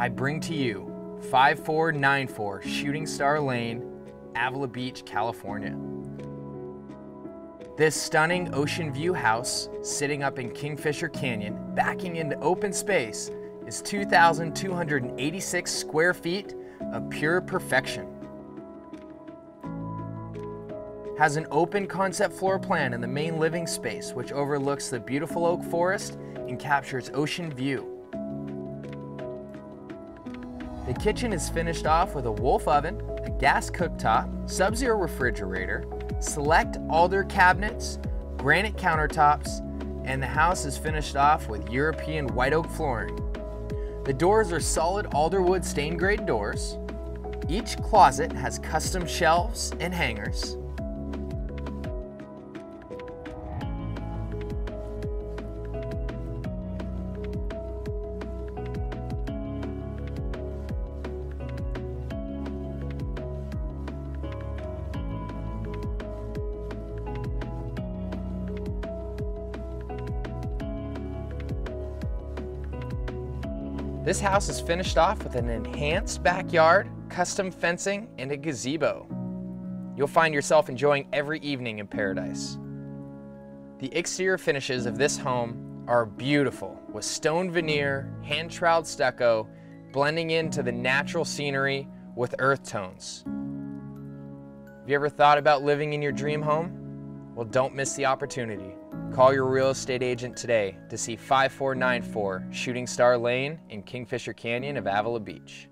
I bring to you 5494 Shooting Star Lane, Avila Beach, California. This stunning ocean view house, sitting up in Kingfisher Canyon, backing into open space, is 2,286 square feet of pure perfection. Has an open concept floor plan in the main living space, which overlooks the beautiful oak forest and captures ocean view. The kitchen is finished off with a Wolf oven, a gas cooktop, Sub-Zero refrigerator, select alder cabinets, granite countertops, and the house is finished off with European white oak flooring. The doors are solid alderwood stained grade doors. Each closet has custom shelves and hangers. This house is finished off with an enhanced backyard, custom fencing, and a gazebo. You'll find yourself enjoying every evening in paradise. The exterior finishes of this home are beautiful, with stone veneer, hand-troweled stucco, blending into the natural scenery with earth tones. Have you ever thought about living in your dream home? Well, don't miss the opportunity. Call your real estate agent today to see 5494 Shooting Star Lane in Kingfisher Canyon of Avila Beach.